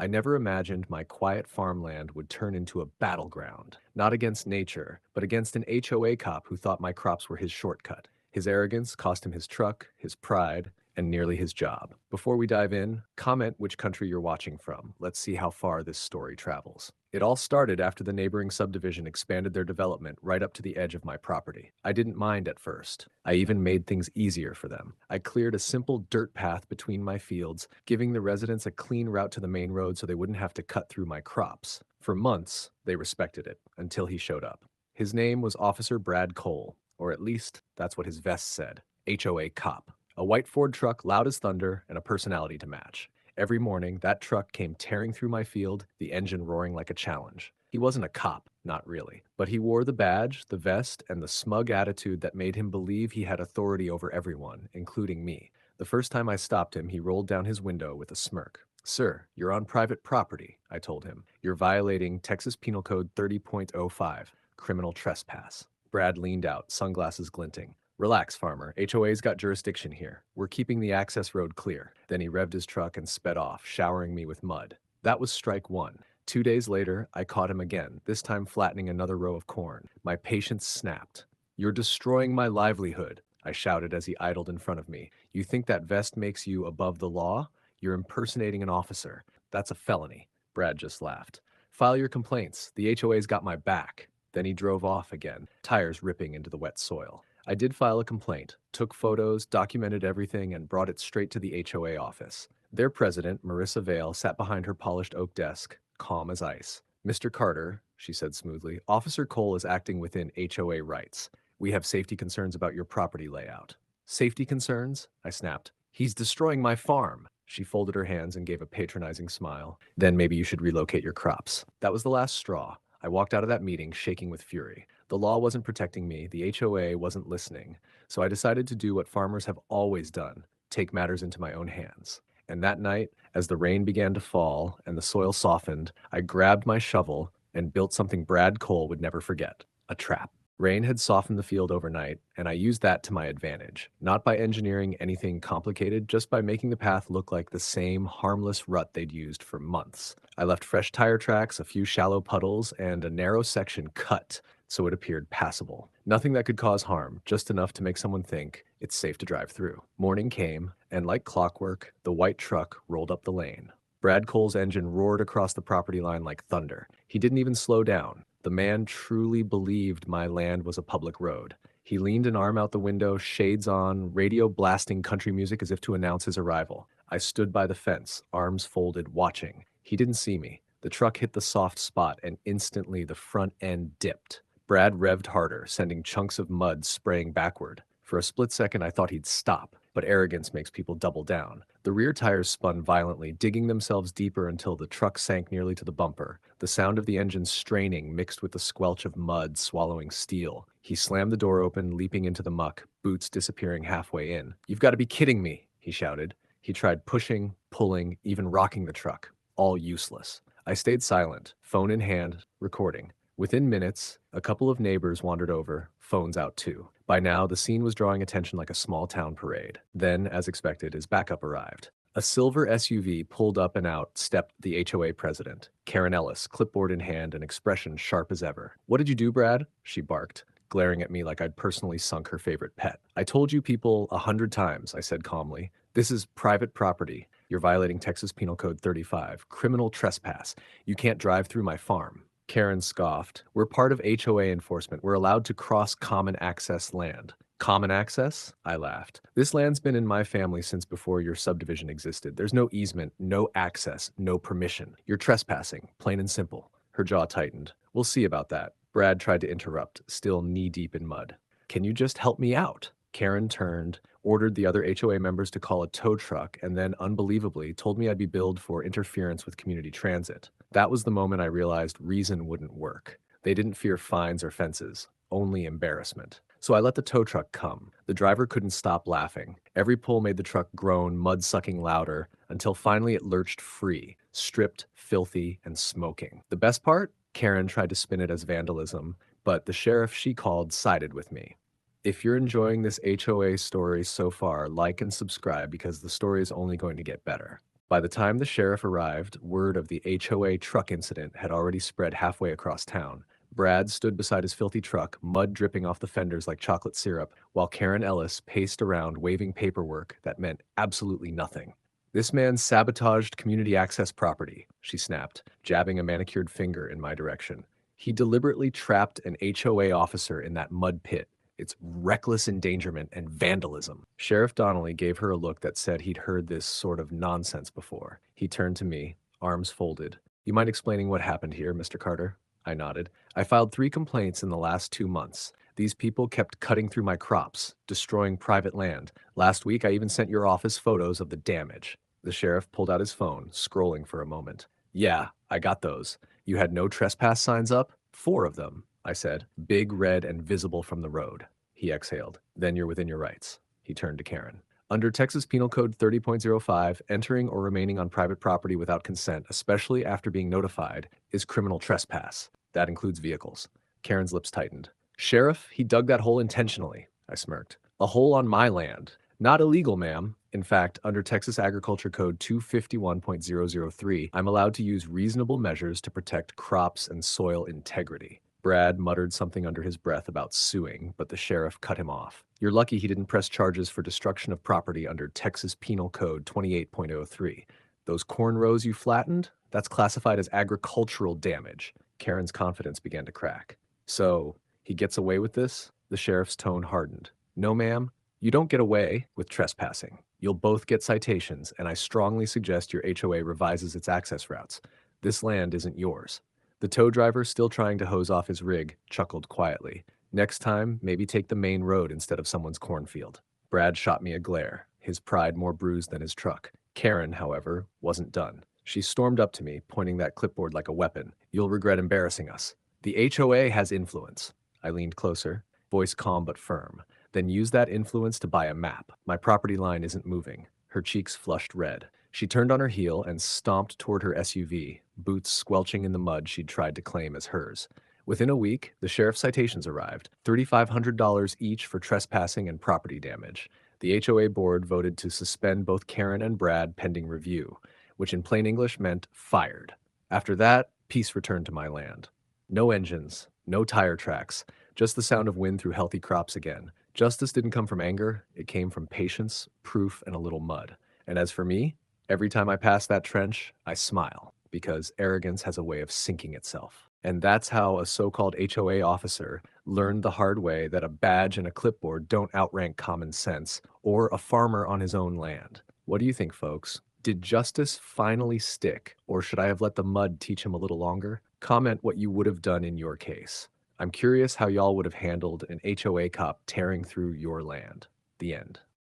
I never imagined my quiet farmland would turn into a battleground, not against nature, but against an HOA cop who thought my crops were his shortcut. His arrogance cost him his truck, his pride, and nearly his job. Before we dive in, comment which country you're watching from. Let's see how far this story travels. It all started after the neighboring subdivision expanded their development right up to the edge of my property. I didn't mind at first. I even made things easier for them. I cleared a simple dirt path between my fields, giving the residents a clean route to the main road so they wouldn't have to cut through my crops. For months, they respected it, until he showed up. His name was Officer Brad Cole, or at least that's what his vest said, HOA cop. A white Ford truck, loud as thunder, and a personality to match. Every morning, that truck came tearing through my field, the engine roaring like a challenge. He wasn't a cop, not really, but he wore the badge, the vest, and the smug attitude that made him believe he had authority over everyone, including me. The first time I stopped him, he rolled down his window with a smirk. "Sir, you're on private property," I told him. "You're violating Texas Penal Code 30.05, criminal trespass." Brad leaned out, sunglasses glinting. "Relax, farmer. HOA's got jurisdiction here. We're keeping the access road clear." Then he revved his truck and sped off, showering me with mud. That was strike one. 2 days later, I caught him again, this time flattening another row of corn. My patience snapped. "You're destroying my livelihood," I shouted as he idled in front of me. "You think that vest makes you above the law? You're impersonating an officer. That's a felony." Brad just laughed. "File your complaints. The HOA's got my back." Then he drove off again, tires ripping into the wet soil. I did file a complaint, took photos, documented everything, and brought it straight to the HOA office. Their president, Marissa Vale, sat behind her polished oak desk, calm as ice. "Mr. Carter," she said smoothly, "Officer Cole is acting within HOA rights. We have safety concerns about your property layout." "Safety concerns?" I snapped. "He's destroying my farm." She folded her hands and gave a patronizing smile. "Then maybe you should relocate your crops." That was the last straw. I walked out of that meeting shaking with fury. The law wasn't protecting me, the HOA wasn't listening, so I decided to do what farmers have always done, take matters into my own hands. And that night, as the rain began to fall and the soil softened, I grabbed my shovel and built something Brad Cole would never forget, a trap. Rain had softened the field overnight, and I used that to my advantage, not by engineering anything complicated, just by making the path look like the same harmless rut they'd used for months. I left fresh tire tracks, a few shallow puddles, and a narrow section cut so it appeared passable. Nothing that could cause harm, just enough to make someone think it's safe to drive through. Morning came, and like clockwork, the white truck rolled up the lane. Brad Cole's engine roared across the property line like thunder. He didn't even slow down. The man truly believed my land was a public road. He leaned an arm out the window, shades on, radio blasting country music as if to announce his arrival. I stood by the fence, arms folded, watching. He didn't see me. The truck hit the soft spot, and instantly the front end dipped. Brad revved harder, sending chunks of mud spraying backward. For a split second, I thought he'd stop, but arrogance makes people double down. The rear tires spun violently, digging themselves deeper until the truck sank nearly to the bumper. The sound of the engine straining mixed with the squelch of mud swallowing steel. He slammed the door open, leaping into the muck, boots disappearing halfway in. "You've got to be kidding me," he shouted. He tried pushing, pulling, even rocking the truck. All useless. I stayed silent, phone in hand, recording. Within minutes, a couple of neighbors wandered over, phones out too. By now, the scene was drawing attention like a small town parade. Then, as expected, his backup arrived. A silver SUV pulled up, and out stepped the HOA president, Karen Ellis, clipboard in hand and expression sharp as ever. "What did you do, Brad?" she barked, glaring at me like I'd personally sunk her favorite pet. "I told you people 100 times," I said calmly. "This is private property. You're violating Texas Penal Code 35, criminal trespass. You can't drive through my farm." Karen scoffed. "We're part of HOA enforcement. We're allowed to cross common access land." "Common access?" I laughed. "This land's been in my family since before your subdivision existed. There's no easement, no access, no permission. You're trespassing, plain and simple." Her jaw tightened. "We'll see about that." Brad tried to interrupt, still knee-deep in mud. "Can you just help me out?" Karen turned, ordered the other HOA members to call a tow truck, and then, unbelievably, told me I'd be billed for interference with community transit. That was the moment I realized reason wouldn't work. They didn't fear fines or fences, only embarrassment. So I let the tow truck come. The driver couldn't stop laughing. Every pull made the truck groan, mud sucking louder, until finally it lurched free, stripped, filthy, and smoking. The best part? Karen tried to spin it as vandalism, but the sheriff she called sided with me. If you're enjoying this HOA story so far, like and subscribe because the story is only going to get better. By the time the sheriff arrived, word of the HOA truck incident had already spread halfway across town. Brad stood beside his filthy truck, mud dripping off the fenders like chocolate syrup, while Karen Ellis paced around waving paperwork that meant absolutely nothing. "This man sabotaged community access property," she snapped, jabbing a manicured finger in my direction. "He deliberately trapped an HOA officer in that mud pit. It's reckless endangerment and vandalism." Sheriff Donnelly gave her a look that said he'd heard this sort of nonsense before. He turned to me, arms folded. "You mind explaining what happened here, Mr. Carter?" I nodded. "I filed 3 complaints in the last 2 months. These people kept cutting through my crops, destroying private land. Last week, I even sent your office photos of the damage." The sheriff pulled out his phone, scrolling for a moment. "Yeah, I got those. You had no trespass signs up? 4 of them," I said, "big, red, and visible from the road." He exhaled. "Then you're within your rights." He turned to Karen. "Under Texas Penal Code 30.05, entering or remaining on private property without consent, especially after being notified, is criminal trespass. That includes vehicles." Karen's lips tightened. "Sheriff, he dug that hole intentionally," I smirked. "A hole on my land. Not illegal, ma'am. In fact, under Texas Agriculture Code 251.003, I'm allowed to use reasonable measures to protect crops and soil integrity." Brad muttered something under his breath about suing, but the sheriff cut him off. "You're lucky he didn't press charges for destruction of property under Texas Penal Code 28.03. Those corn rows you flattened? That's classified as agricultural damage." Karen's confidence began to crack. "So, he gets away with this?" The sheriff's tone hardened. "No, ma'am. You don't get away with trespassing. You'll both get citations, and I strongly suggest your HOA revises its access routes. This land isn't yours." The tow driver, still trying to hose off his rig, chuckled quietly. "Next time, maybe take the main road instead of someone's cornfield." Brad shot me a glare, his pride more bruised than his truck. Karen, however, wasn't done. She stormed up to me, pointing that clipboard like a weapon. "You'll regret embarrassing us. The HOA has influence." I leaned closer, voice calm but firm. "Then use that influence to buy a map. My property line isn't moving." Her cheeks flushed red. She turned on her heel and stomped toward her SUV, boots squelching in the mud she'd tried to claim as hers. Within a week, the sheriff's citations arrived, $3,500 each for trespassing and property damage. The HOA board voted to suspend both Karen and Brad pending review, which in plain English meant fired. After that, peace returned to my land. No engines, no tire tracks, just the sound of wind through healthy crops again. Justice didn't come from anger, it came from patience, proof, and a little mud. And as for me, every time I pass that trench, I smile, because arrogance has a way of sinking itself. And that's how a so-called HOA officer learned the hard way that a badge and a clipboard don't outrank common sense or a farmer on his own land. What do you think, folks? Did justice finally stick, or should I have let the mud teach him a little longer? Comment what you would have done in your case. I'm curious how y'all would have handled an HOA cop tearing through your land. The end.